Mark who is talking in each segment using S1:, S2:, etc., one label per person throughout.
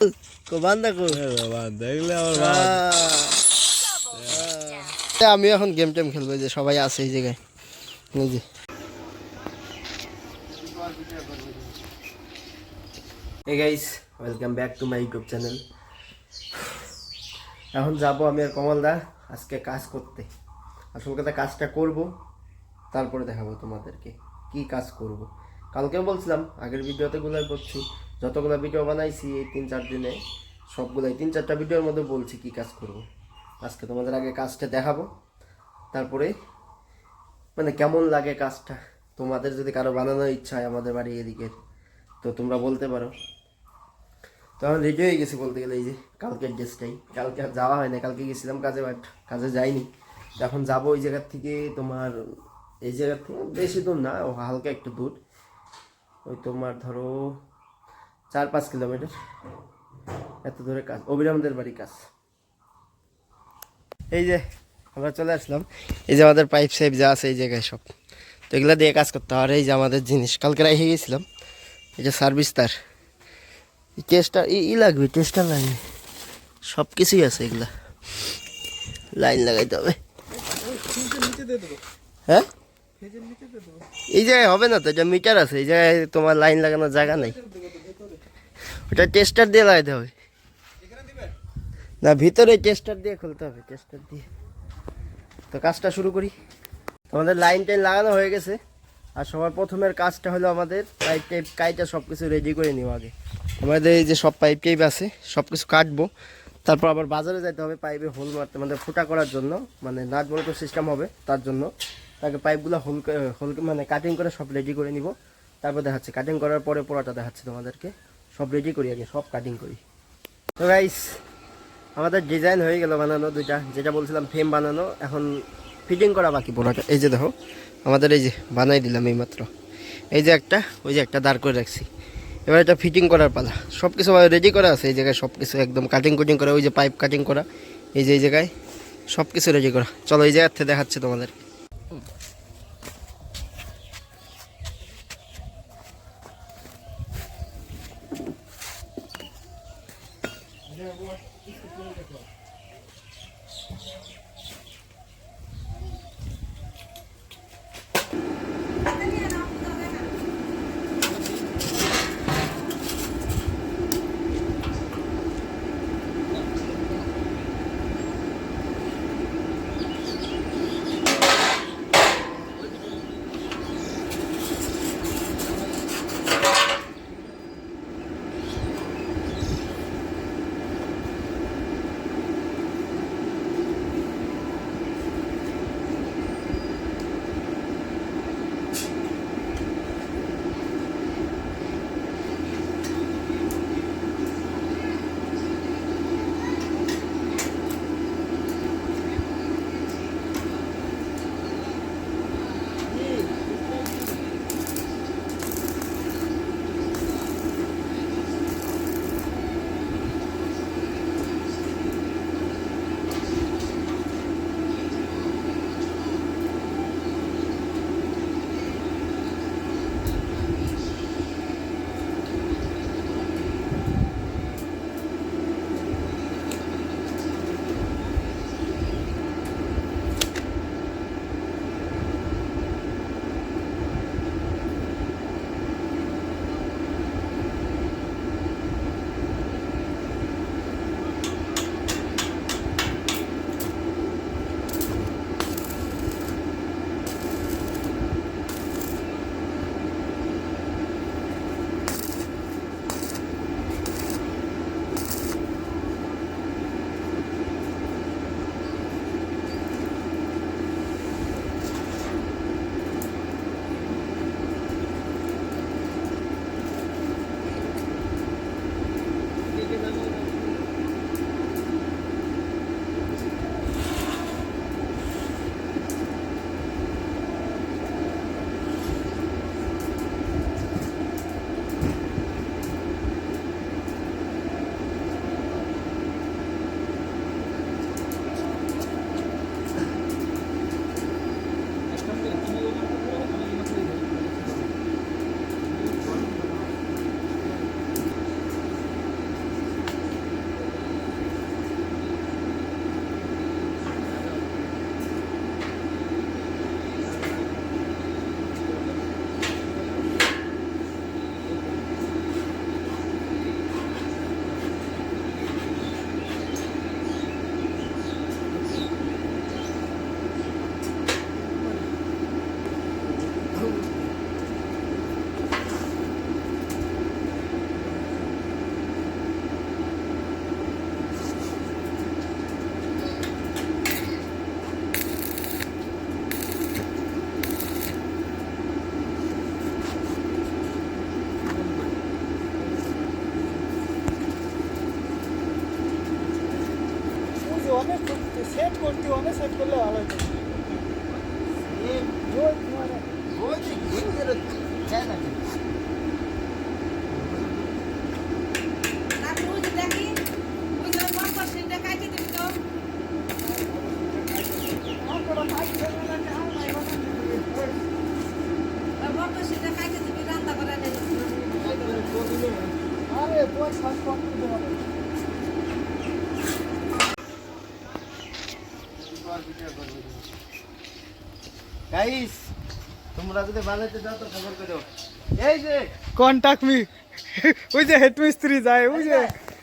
S1: আমি এখন গেম টেম খেলবো, যে সবাই আছে এই জায়গায়। Hey guys, welcome back to my YouTube channel. এখন যাবো আমি আর কমলদা আজকে কাজ করতে। আসল কথা কাজটা করব, তারপরে দেখাবো তোমাদেরকে কি কাজ করব। কালকেও বলছিলাম, আগের ভিডিওতে গুলাই করছি, যতগুলো ভিডিও বানাইছি এই 3-4 দিনে সবগুলাই 3-4টা ভিডিওর মধ্যে বলছি কি কাজ করব। আজকে তোমাদের আগে কাজটা দেখাবো, তারপরে মানে কেমন লাগে কাজটা। তোমাদের যদি কারো বানানোর ইচ্ছা হয় আমাদের বাড়ি এদিকে, তো তোমরা বলতে পারো। তো আমি রেডি হয়ে গেছি বলতে গেলে, এই যে কালকের ড্রেসটাই। কালকে আর যাওয়া হয় না, কালকে গেছিলাম কাজে, বাট কাজে যাইনি। এখন যাবো ওই জায়গার থেকে, তোমার এই জায়গার থেকে বেশি দূর না, ও হালকা একটু দূর, ওই তোমার ধরো 4-5 কিলোমিটার এত দূরে কাজ, অবিরামদের বাড়ি কাজ। এই যে আমরা চলে আসলাম, এই যে আমাদের পাইপ সাইপ যা আছে এই জায়গায় সব, তো এগুলো দিয়ে কাজ করতে হয়। আর এই যে আমাদের জিনিস কালকে রেখে গেছিলাম, এই যে সার্ভিস তার, টেস্টার লাগবে, টেস্টার লাগবে, সব কিছুই আছে। এগুলা লাইন লাগাইতে হবে। হ্যাঁ, এই জায়গায় হবে না তো, এটা মিটার আছে, এই জায়গায় তোমার লাইন লাগানোর জায়গা নেই, ওটা টেস্টার দিয়ে লাগাইতে হবে। না, ভিতরে টেস্টার দিয়ে খুলতে হবে, টেস্টার দিয়ে। তো কাজটা শুরু করি। আমাদের লাইন টাইন লাগানো হয়ে গেছে, আর সবার প্রথমের কাজটা হলো আমাদের পাইপ টাইপ কাইটা সব কিছু রেডি করে নিও আগে। আমাদের এই যে সব পাইপ টাইপ আছে সব কিছু কাটবো, তারপর আবার বাজারে যেতে হবে পাইপে হোল মারতে, মানে ফুটা করার জন্য, মানে নাট বল্ট সিস্টেম হবে তার জন্য। তাকে পাইপগুলো হোল মানে কাটিং করে সব রেডি করে নিব, তারপর দেখাচ্ছি কাটিং করার পরে পোড়াটা দেখাচ্ছি তোমাদেরকে। সব রেডি করি আগে, সব কাটিং করি। তো গাইস, আমাদের ডিজাইন হয়ে গেল বানানো দুইটা, যেটা বলছিলাম ফ্রেম বানানো, এখন ফিটিং করা বাকি পোড়াটা। এই যে দেখো আমাদের এই যে বানাই দিলাম এইমাত্র, এই যে একটা, ওই যে একটা দাঁড় করে রাখছি। এবার এটা ফিটিং করার পালা, সব কিছু রেডি করা আছে এই জায়গায়, সব কিছু একদম কাটিং কুটিং করা, ওই যে পাইপ কাটিং করা, এই যে এই জায়গায় সব কিছু রেডি করা। চলো এই জায়গার থেকে দেখাচ্ছে তোমাদের।
S2: অনেক সেট করতে অনেক সেট করলে ভালো হতো আরে বই সাত করতে হবে
S1: গাইস তোমরা যদি বানাইতে যাও তো খবর করো এই যে
S2: কন্টাক্ট মি ওই যে হেড মিস্ত্রি যায় ওই যে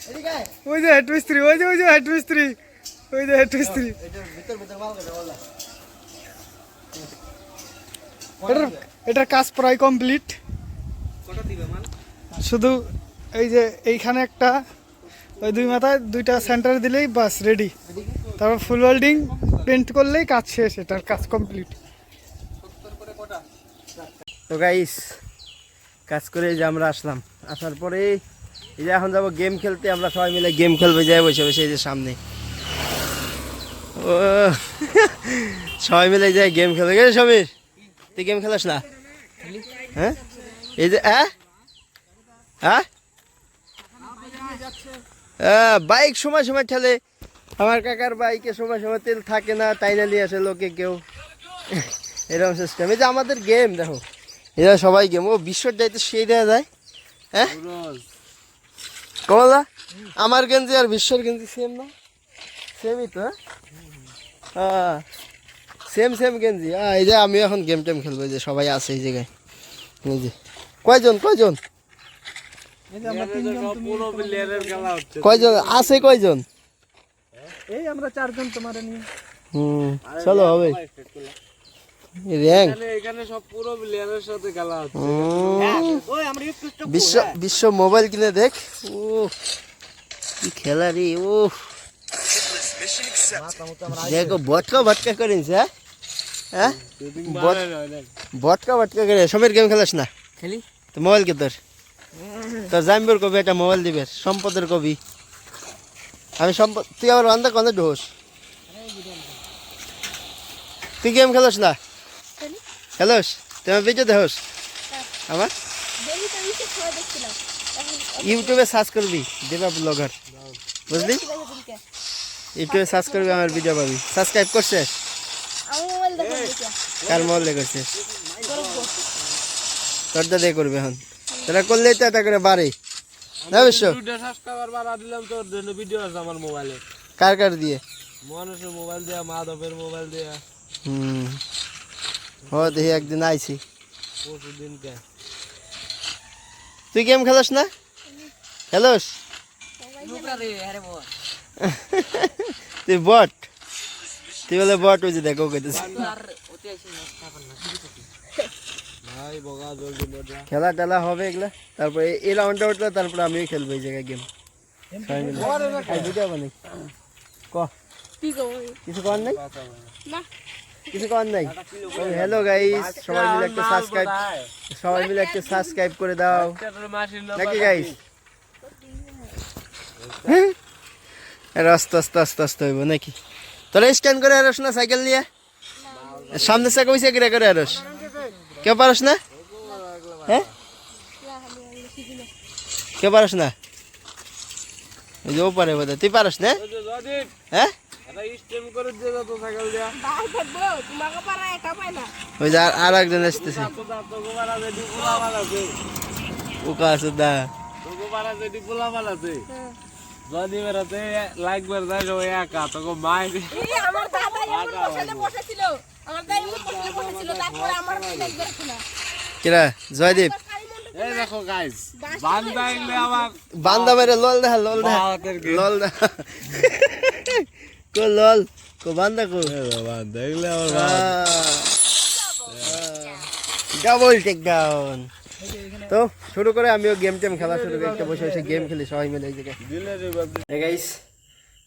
S1: এদিকে
S2: ওই যে হেড মিস্ত্রি ওই যে হেড মিস্ত্রি ওই যে হেড মিস্ত্রি
S1: এটা ভিতর ভিতর মাল করে ওলা
S2: এটার কাজ প্রায় কমপ্লিট
S1: কত দিবে মাল
S2: শুধু এই যে এইখানে একটা ওই দুই মাথায় দুইটা সেন্টার দিলেই বাস রেডি তারপর ফুল ওয়েল্ডিং পেন্ট করলেই কাজ শেষ এটার কাজ কমপ্লিট
S1: তো গাইস কাজ করে এই যে আমরা আসলাম আসার পরে এই যে এখন যাবো গেম খেলতে আমরা সবাই মিলে গেম খেলবো যাই বসে বসে এই যে সামনে ও সবাই মিলে যাই গেম খেলবে গেছে সমীর তুই গেম খেলাস না হ্যাঁ এই যে হ্যাঁ বাইক সময় সময় ঠেলে আমার কাকার বাইকে সময় সময় তেল থাকে না টাইনা নিয়ে আসে লোকে কেউ এরকম সিস্টেম এই যে আমাদের গেম দেখো এরা সবাই গেম ও বিশ্বর যাইতে সেই দেওয়া যায় হ্যাঁ কমলা আমার গেঞ্জি আর বিশ্বর গেঞ্জি সেম না সেমই তো হ্যাঁ সেম সেম গেঞ্জি এই যে আমি এখন গেম টেম খেলবো এই যে সবাই আছে এই জায়গায় এই যে কয়জন কয়জন কয়জন আছে কয়জন
S2: এই আমরা চারজন তোমার নিয়ে
S1: চলো হবে র্যাঙ্ক
S3: এখানে সব পুরো প্লেয়ারের সাথে খেলা হচ্ছে
S1: বিশ্ব বিশ্ব মোবাইল কিনে দেখ ও কি খেলা রে ও দেখো বটকা ভটকা করিস হ্যাঁ বটকা ভটকা করে সময়ের গেম খেলাস না খেলি তো মোবাইল কে তোর তোর জাম্বির কবি একটা মোবাইল দিবে সম্পদের কবি আমি সম্পদ তুই আবার অন্ধা কন্ধে ঢোস তুই গেম খেলোস না খেলোস তুই আমার ভিডিও দেখোস আমার ইউটিউবে সার্চ করবি দেবা ব্লগার বুঝলি ইউটিউবে সার্চ করবি আমার ভিডিও পাবি সাবস্ক্রাইব করছিস কার মোবাইল করছিস তোর দাদা করবে এখন তোরা করলেই তো এটা করে বাড়ে না বিশ্ব
S3: ভিডিও আছে আমার মোবাইলে
S1: কার কার দিয়ে
S3: মানুষের মোবাইল দেয়া মাধবের মোবাইল দেয়া
S1: ও দেখি একদিন আইছি
S3: পরশু দিনকে
S1: তুই গেম খেলোস না খেলোস তুই বট তুই বলে বট হয়েছে দেখো কইতেছি খেলা টেলা হবে এগুলা তারপরে এই রাউন্ডটা উঠলো তারপরে আমিও খেলবো এই জায়গায় গেম ভিডিও বানাই কিছু কর নাই কিছু কর নাই হ্যালো গাইস সবাই মিলে একটা সাবস্ক্রাইব করে দাও নাকি গাইস আস্তে আস্তে আস্তে আস্তে হইব নাকি তোরা স্ক্যান করে আরস না সাইকেল নিয়ে সামনে চাকা ওই চাকরি করে আরস কেউ পারস না হ্যাঁ কেউ পারস না ওই যে ও পারে বোধ তুই পারস না হ্যাঁ ওই যে আর একজন আসতেছে ওকা আছে দা
S3: যদি বেড়াতে লাইক বার যায় ওই একা তোকে মায়ের
S4: আমার দাদা এমন বসে বসেছিল আমার দাদা এমন বসেছিল তারপর আমার লাইক বেরছিল
S1: কিরা জয়দীপ
S3: এই দেখো গাইস বান্দা এলে আমার
S1: বান্দা মেরে লল দেখা লল দেখা কো লল কো বান্দা কো
S3: বান্দা এলে আমার
S1: ডাবল টেক ডাউন তো শুরু করে আমিও গেম টেম খেলা শুরু করি একটা বসে বসে গেম খেলি সবাই মিলে এই জায়গায় গাইস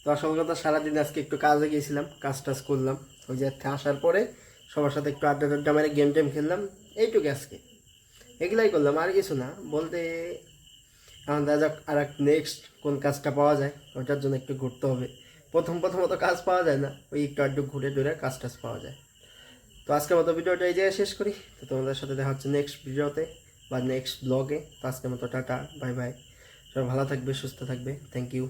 S1: তো আসল কথা সারাদিন আজকে একটু কাজে গিয়েছিলাম কাজ টাজ করলাম ওই যে আসার পরে সবার সাথে একটু আড্ডা টাড্ডা মেরে গেম টেম খেললাম এইটুকু আজকে এগুলাই করলাম আর কিছু না বলতে এখন দেখা যাক আর এক নেক্সট কোন কাজটা পাওয়া যায় ওটার জন্য একটু ঘুরতে হবে প্রথমত কাজ পাওয়া যায় না, ওই একটু আধটু ঘুরে টুরে কাজ টাজ পাওয়া যায়। তো আজকের মতো ভিডিওটা এই জায়গায় শেষ করি। তো তোমাদের সাথে দেখা হচ্ছে নেক্সট ভিডিওতে বা নেক্সট ব্লগে। তো আজকের মতো টাটা, বাই বাই। সবাই ভালো থাকবে, সুস্থ থাকবে। Thank you.